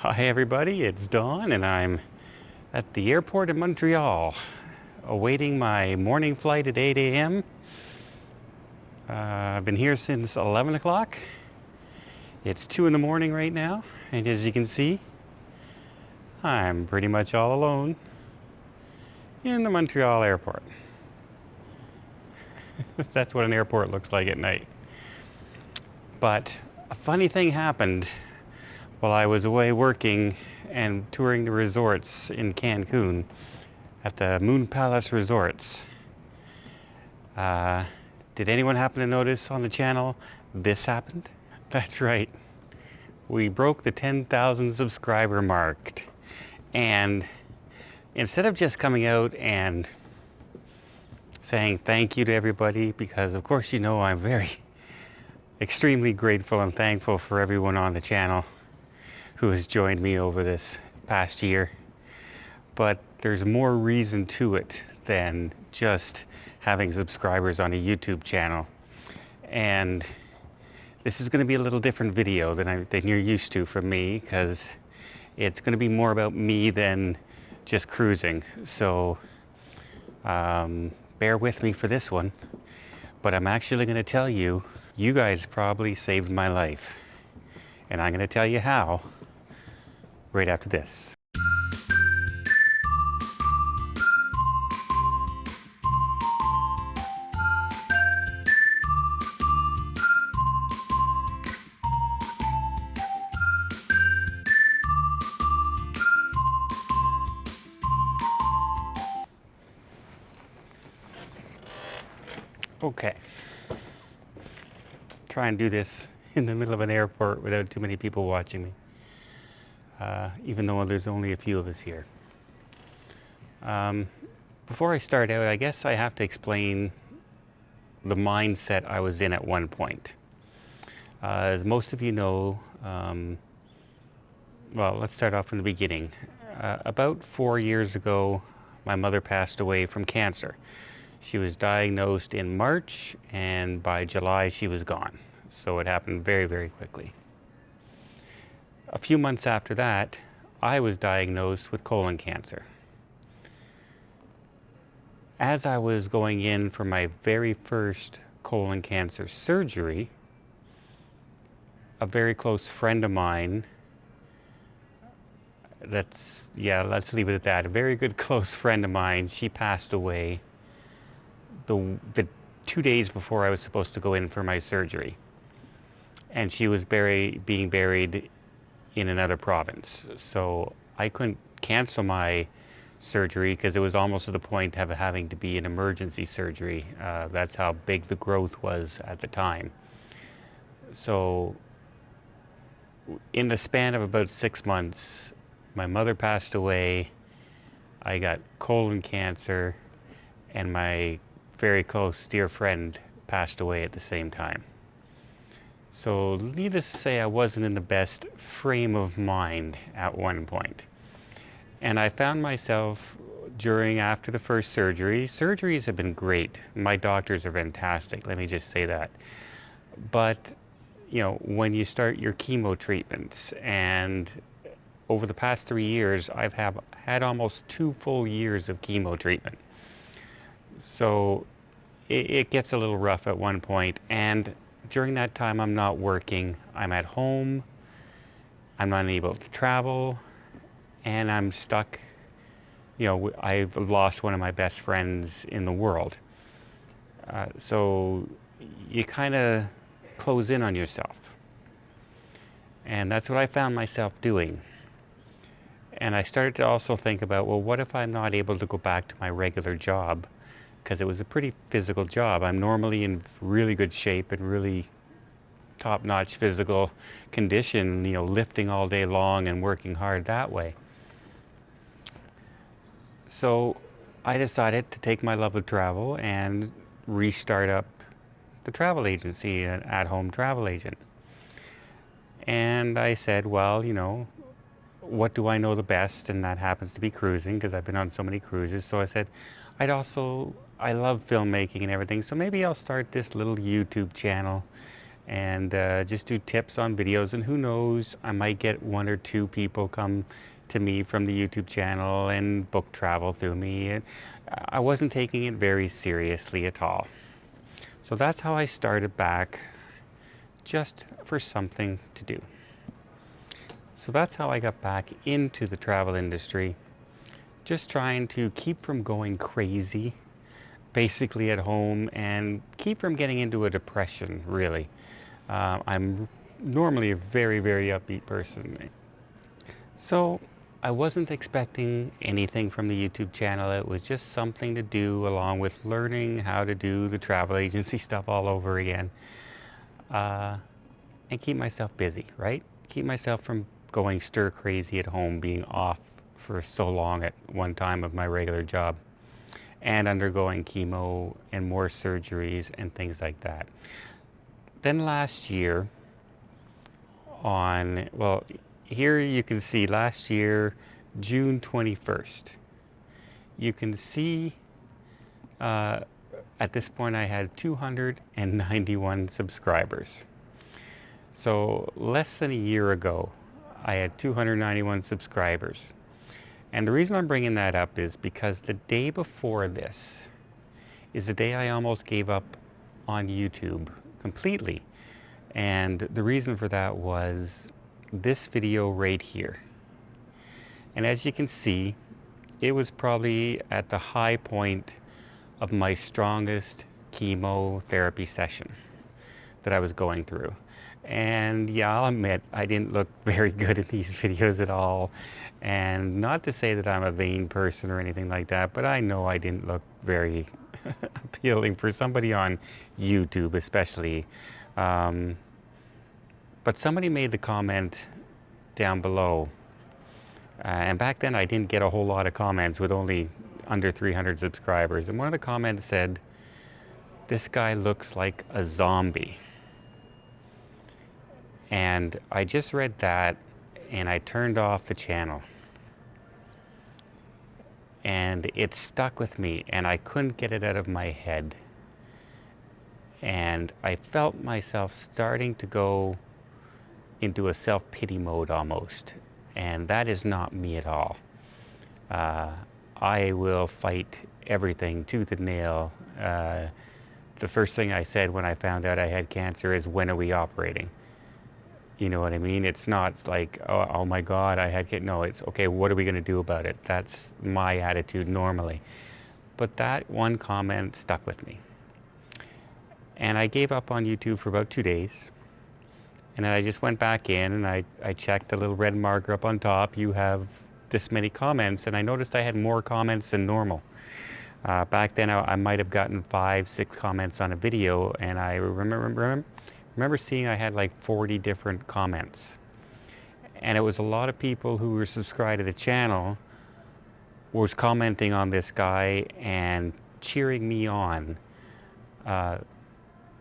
Hi everybody, it's Don and I'm at the airport in Montreal awaiting my morning flight at 8 a.m. I've been here since 11 o'clock. It's 2 in the morning right now, and as you can see, I'm pretty much all alone in the Montreal airport. That's what an airport looks like at night. But a funny thing happened while I was away working and touring the resorts in Cancun at the Moon Palace Resorts. Did anyone happen to notice on the channel this happened? That's right. We broke the 10,000 subscriber mark. And instead of just coming out and saying thank you to everybody, because of course you know I'm very extremely grateful and thankful for everyone on the channel who has joined me over this past year. But there's more reason to it than just having subscribers on a YouTube channel. And this is going to be a little different video than you're used to from me, because it's going to be more about me than just cruising. So bear with me for this one. But I'm actually going to tell you, you guys probably saved my life. And I'm going to tell you how right after this. Okay. Try and do this in the middle of an airport without too many people watching me, even though there's only a few of us here. Before I start out, I guess I have to explain the mindset I was in at one point. As most of you know, well, let's start off from the beginning. About 4 years ago, my mother passed away from cancer. She was diagnosed in March, and by July she was gone. So it happened very, very quickly. A few months after that, I was diagnosed with colon cancer. As I was going in for my very first colon cancer surgery, a very close friend of mine, let's leave it at that, a very good close friend of mine, she passed away the 2 days before I was supposed to go in for my surgery. And she was being buried in another province. So I couldn't cancel my surgery because it was almost to the point of having to be an emergency surgery. That's how big the growth was at the time. So in the span of about 6 months, my mother passed away, I got colon cancer, and my very close dear friend passed away at the same time. So needless to say, I wasn't in the best frame of mind at one point. And I found myself after the first surgery, surgeries have been great. My doctors are fantastic, let me just say that. But, you know, when you start your chemo treatments, and over the past 3 years, I've had almost 2 full years of chemo treatment. So it gets a little rough at one point, and during that time I'm not working, I'm at home, I'm not able to travel, and I'm stuck. You know, I've lost one of my best friends in the world. So you kind of close in on yourself. And that's what I found myself doing. And I started to also think about, well, what if I'm not able to go back to my regular job? Because it was a pretty physical job. I'm normally in really good shape and really top-notch physical condition, you know, lifting all day long and working hard that way. So I decided to take my love of travel and restart up the travel agency, an at-home travel agent. And I said, well, you know, what do I know the best? And that happens to be cruising, because I've been on so many cruises. So I said, I love filmmaking and everything, so maybe I'll start this little YouTube channel and just do tips on videos. And who knows, I might get 1 or 2 people come to me from the YouTube channel and book travel through me. And I wasn't taking it very seriously at all. So that's how I started back, just for something to do. So that's how I got back into the travel industry, just trying to keep from going crazy, basically at home, and keep from getting into a depression, really. I'm normally a very, very upbeat person. So I wasn't expecting anything from the YouTube channel. It was just something to do along with learning how to do the travel agency stuff all over again. And keep myself busy, right? Keep myself from going stir crazy at home, being off for so long at one time of my regular job, and undergoing chemo and more surgeries and things like that. Then last year well, here you can see last year, June 21st. You can see at this point I had 291 subscribers. So less than a year ago, I had 291 subscribers. And the reason I'm bringing that up is because the day before this is the day I almost gave up on YouTube completely. And the reason for that was this video right here. And as you can see, it was probably at the high point of my strongest chemotherapy session that I was going through. And yeah, I'll admit, I didn't look very good in these videos at all. And not to say that I'm a vain person or anything like that, but I know I didn't look very appealing for somebody on YouTube, especially. But somebody made the comment down below. And back then I didn't get a whole lot of comments with only under 300 subscribers. And one of the comments said, "This guy looks like a zombie." And I just read that and I turned off the channel. And it stuck with me and I couldn't get it out of my head. And I felt myself starting to go into a self-pity mode almost. And that is not me at all. I will fight everything tooth and nail. The first thing I said when I found out I had cancer is, "When are we operating?" You know what I mean? It's not like, oh my God, I had cancer. No, it's, okay, what are we going to do about it? That's my attitude normally. But that one comment stuck with me. And I gave up on YouTube for about 2 days. And then I just went back in and I checked the little red marker up on top. You have this many comments. And I noticed I had more comments than normal. Back then I might have gotten 5, 6 comments on a video. And I remember seeing I had like 40 different comments. And it was a lot of people who were subscribed to the channel was commenting on this guy and cheering me on,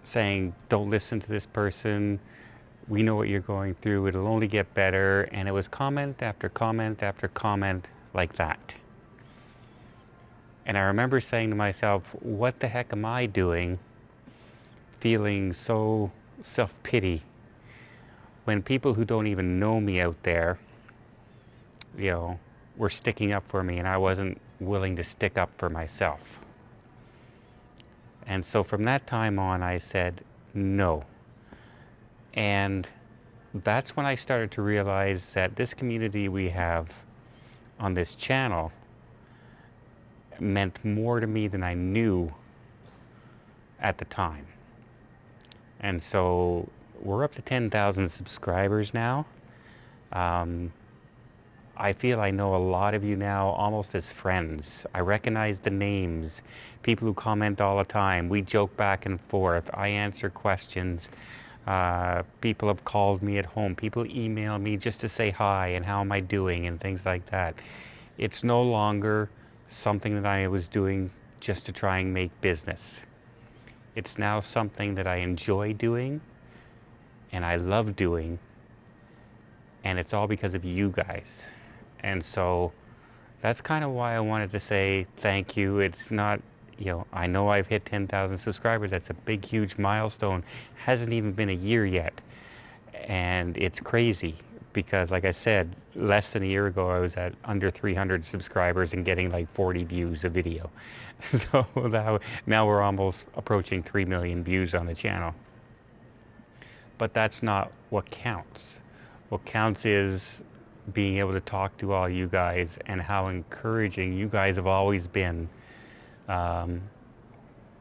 saying, "Don't listen to this person. We know what you're going through. It'll only get better." And it was comment after comment after comment like that. And I remember saying to myself, what the heck am I doing feeling so self-pity when people who don't even know me out there, you know, were sticking up for me and I wasn't willing to stick up for myself. And so from that time on, I said no. And that's when I started to realize that this community we have on this channel meant more to me than I knew at the time. And so we're up to 10,000 subscribers now. I feel I know a lot of you now almost as friends. I recognize the names, people who comment all the time. We joke back and forth. I answer questions. People have called me at home. People email me just to say hi and how am I doing and things like that. It's no longer something that I was doing just to try and make business. It's now something that I enjoy doing and I love doing, and it's all because of you guys. And so that's kind of why I wanted to say thank you. It's not, I know I've hit 10,000 subscribers. That's a big, huge milestone. Hasn't even been a year yet. And it's crazy because, like I said, less than a year ago, I was at under 300 subscribers and getting like 40 views a video. So now we're almost approaching 3 million views on the channel. But that's not what counts. What counts is being able to talk to all you guys and how encouraging you guys have always been.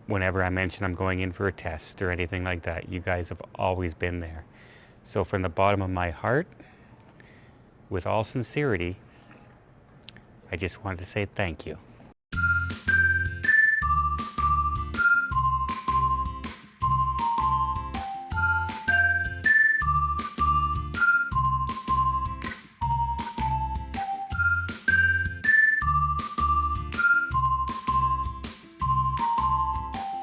Whenever I mention I'm going in for a test or anything like that, you guys have always been there. So from the bottom of my heart, with all sincerity, I just wanted to say thank you.